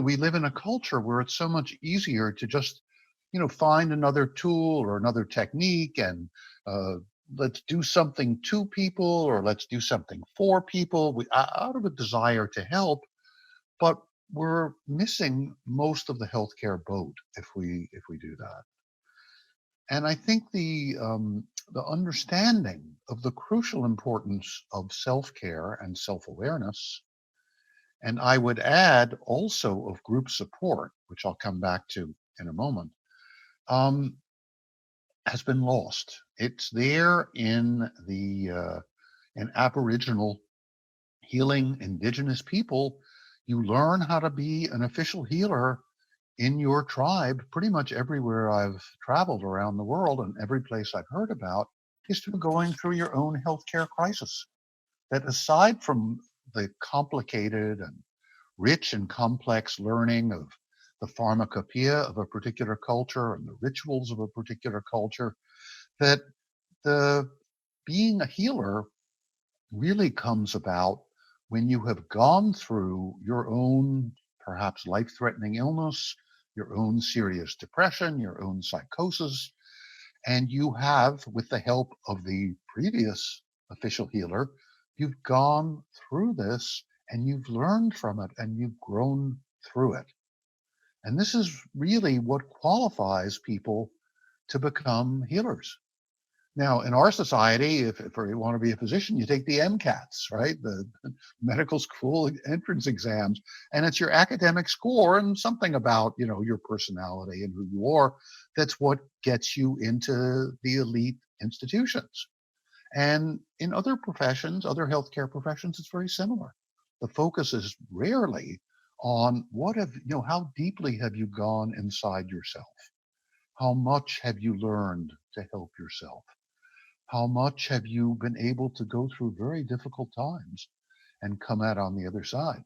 We live in a culture where it's so much easier to just, find another tool or another technique and uh, let's do something to people or let's do something for people out of a desire to help. But we're missing most of the healthcare boat if we do that. And I think the understanding of the crucial importance of self care and self awareness, and I would add also of group support, which I'll come back to in a moment, um, has been lost. It's there in Aboriginal healing Indigenous people. You learn how to be an official healer in your tribe. Pretty much everywhere I've traveled around the world and every place I've heard about is through going through your own healthcare crisis. That aside from the complicated and rich and complex learning of the pharmacopoeia of a particular culture and the rituals of a particular culture, that the being a healer really comes about when you have gone through your own perhaps life-threatening illness, your own serious depression, your own psychosis, and you have, with the help of the previous official healer, you've gone through this and you've learned from it and you've grown through it. And this is really what qualifies people to become healers. Now, in our society, if you want to be a physician, you take the MCATs, right? The medical school entrance exams, and it's your academic score and something about, your personality and who you are. That's what gets you into the elite institutions. And in other professions, other healthcare professions, it's very similar. The focus is rarely on how deeply have you gone inside yourself? How much have you learned to help yourself? How much have you been able to go through very difficult times and come out on the other side?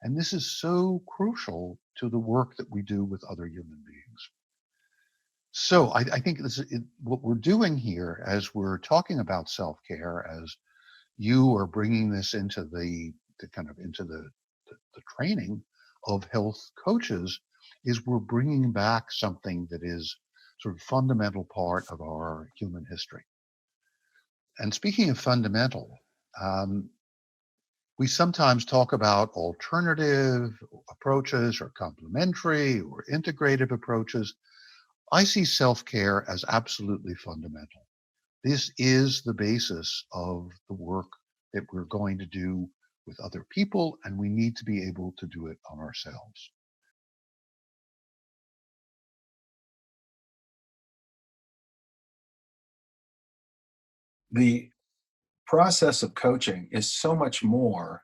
And this is so crucial to the work that we do with other human beings. So I think what we're doing here as we're talking about self-care, as you are bringing this into the kind of into the training of health coaches, is we're bringing back something that is sort of fundamental part of our human history. And speaking of fundamental, um, we sometimes talk about alternative approaches or complementary or integrative approaches. I see self care as absolutely fundamental. This is the basis of the work that we're going to do with other people, and we need to be able to do it on ourselves. The process of coaching is so much more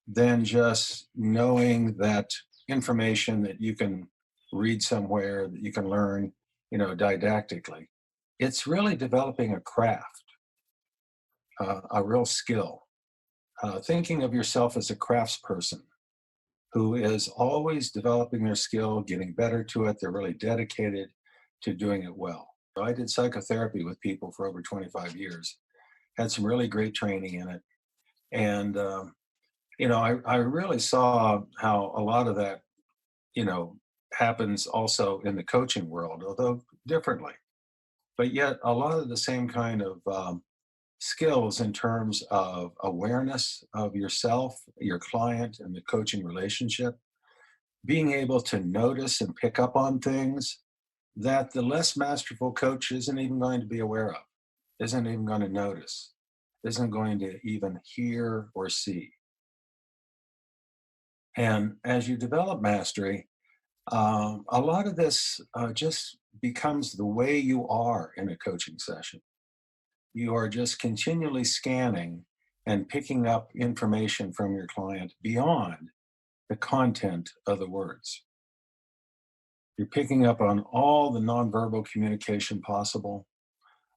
than just knowing that information that you can read somewhere, that you can learn, didactically. It's really developing a craft, a real skill, thinking of yourself as a craftsperson who is always developing their skill, getting better to it. They're really dedicated to doing it well. I did psychotherapy with people for over 25 years, had some really great training in it. And, I really saw how a lot of that, you know, happens also in the coaching world, although differently. But yet, a lot of the same kind of skills in terms of awareness of yourself, your client, and the coaching relationship, being able to notice and pick up on things that the less masterful coach isn't even going to be aware of, isn't even going to notice, isn't going to even hear or see. And as you develop mastery, a lot of this just becomes the way you are in a coaching session. You are just continually scanning and picking up information from your client beyond the content of the words. You're picking up on all the nonverbal communication possible,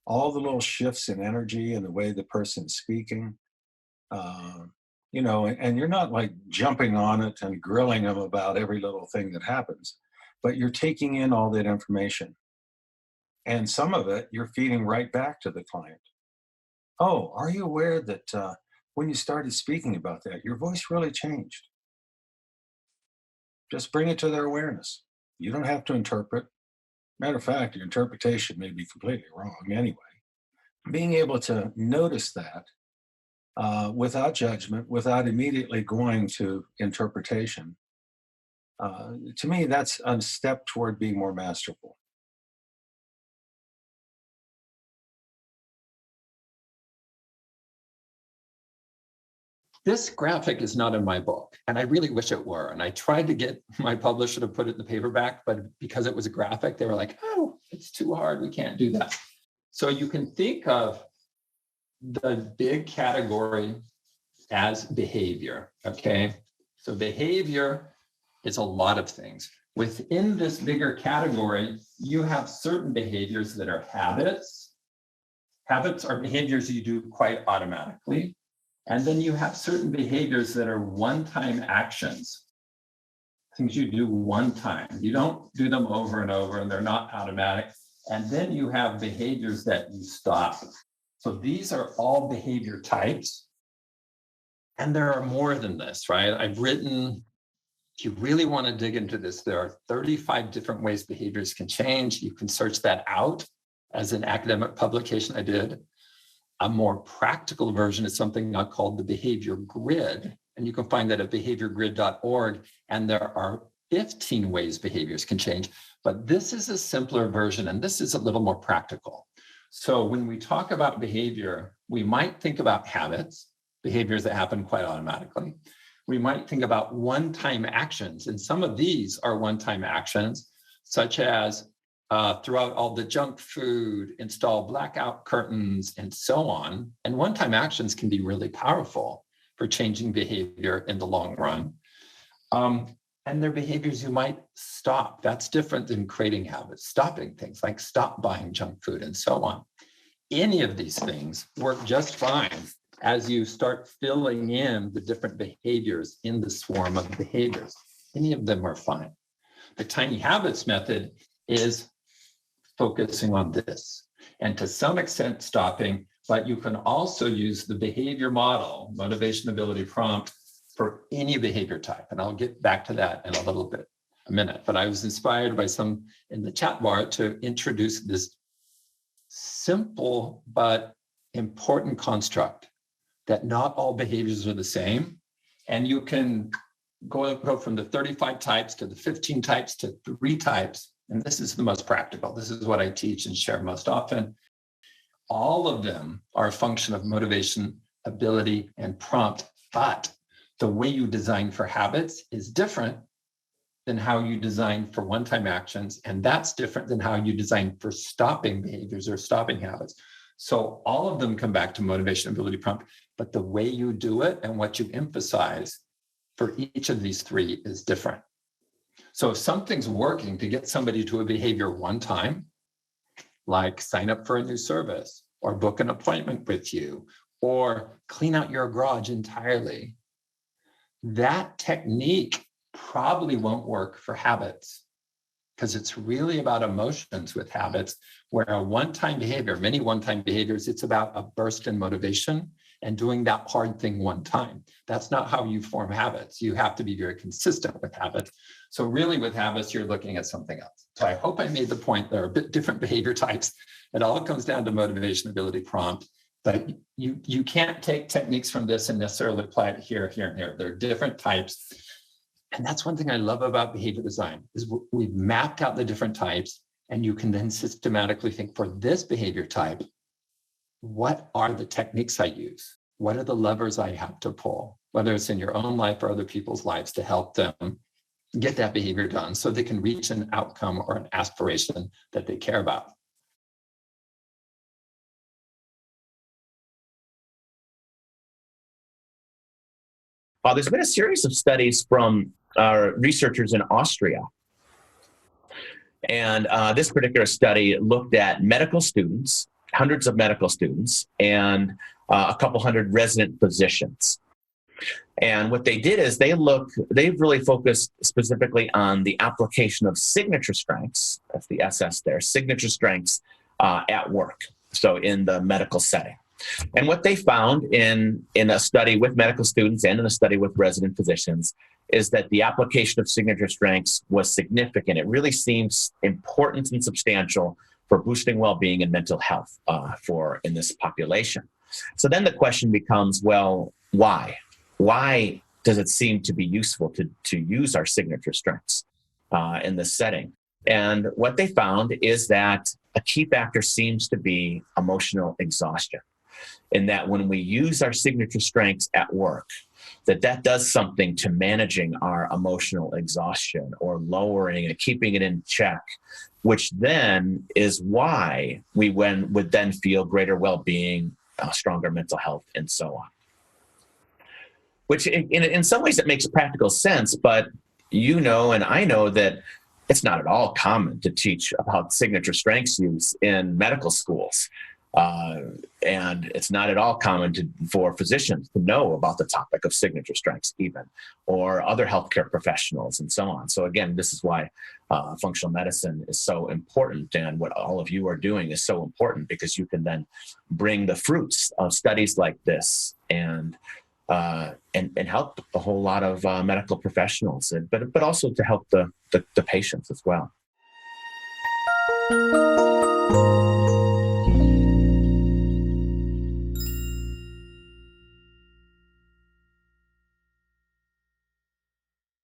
all the little shifts in energy and the way the person's speaking. And you're not like jumping on it and grilling them about every little thing that happens, but you're taking in all that information. And some of it you're feeding right back to the client. Oh, are you aware that when you started speaking about that, your voice really changed? Just bring it to their awareness. You don't have to interpret. Matter of fact, your interpretation may be completely wrong anyway. Being able to notice that without judgment, without immediately going to interpretation, to me, that's a step toward being more masterful. This graphic is not in my book, and I really wish it were. And I tried to get my publisher to put it in the paperback, but because it was a graphic, they were like, oh, it's too hard. We can't do that. So you can think of the big category as behavior, okay? So behavior is a lot of things. Within this bigger category, you have certain behaviors that are habits. Habits are behaviors you do quite automatically. And then you have certain behaviors that are one-time actions, things you do one time. You don't do them over and over, and they're not automatic. And then you have behaviors that you stop. So these are all behavior types. And there are more than this, right? I've written, if you really want to dig into this, there are 35 different ways behaviors can change. You can search that out as an academic publication I did. A more practical version is something I called the Behavior Grid. And you can find that at behaviorgrid.org. And there are 15 ways behaviors can change. But this is a simpler version, and this is a little more practical. So when we talk about behavior, we might think about habits, behaviors that happen quite automatically. We might think about one-time actions. And some of these are one-time actions, such as throw out all the junk food, install blackout curtains, and so on. And one-time actions can be really powerful for changing behavior in the long run. And they're behaviors you might stop. That's different than creating habits, stopping things like stop buying junk food and so on. Any of these things work just fine as you start filling in the different behaviors in the swarm of behaviors. Any of them are fine. The tiny habits method is focusing on this, and to some extent stopping, but you can also use the behavior model, motivation, ability, prompt, for any behavior type. And I'll get back to that in a minute. But I was inspired by some in the chat bar to introduce this simple but important construct that not all behaviors are the same. And you can go from the 35 types to the 15 types to 3 types. And this is the most practical. This is what I teach and share most often. All of them are a function of motivation, ability, and prompt, but the way you design for habits is different than how you design for one-time actions, and that's different than how you design for stopping behaviors or stopping habits. So all of them come back to motivation, ability, prompt, but the way you do it and what you emphasize for each of these 3 is different. So if something's working to get somebody to a behavior one time, like sign up for a new service or book an appointment with you or clean out your garage entirely, that technique probably won't work for habits because it's really about emotions with habits, where a one-time behavior, many one-time behaviors, it's about a burst in motivation and doing that hard thing one time. That's not how you form habits. You have to be very consistent with habits. So really with habits, you're looking at something else. So I hope I made the point. There are a bit different behavior types. It all comes down to motivation, ability, prompt. But you can't take techniques from this and necessarily apply it here, here, and here. There are different types. And that's one thing I love about behavior design is we've mapped out the different types, and you can then systematically think, for this behavior type, what are the techniques I use? What are the levers I have to pull, whether it's in your own life or other people's lives, to help them get that behavior done so they can reach an outcome or an aspiration that they care about. There's been a series of studies from researchers in Austria. And this particular study looked at medical students hundreds of medical students and a couple hundred resident physicians. And what they did is they really focused specifically on the application of signature strengths, that's the SS there, signature strengths at work, so in the medical setting. And what they found in a study with medical students and in a study with resident physicians is that the application of signature strengths was significant. It really seems important and substantial for boosting well-being and mental health in this population. So then the question becomes, well, why? Why does it seem to be useful to use our signature strengths in this setting? And what they found is that a key factor seems to be emotional exhaustion. In that when we use our signature strengths at work, that does something to managing our emotional exhaustion or lowering and keeping it in check, which then is why we would then feel greater well-being, stronger mental health, and so on. Which in some ways it makes practical sense, but you know and I know that it's not at all common to teach about signature strengths use in medical schools. And it's not at all common for physicians to know about the topic of signature strengths even, or other healthcare professionals and so on. So again, this is why functional medicine is so important, and what all of you are doing is so important, because you can then bring the fruits of studies like this and help a whole lot of medical professionals, but also to help the patients as well.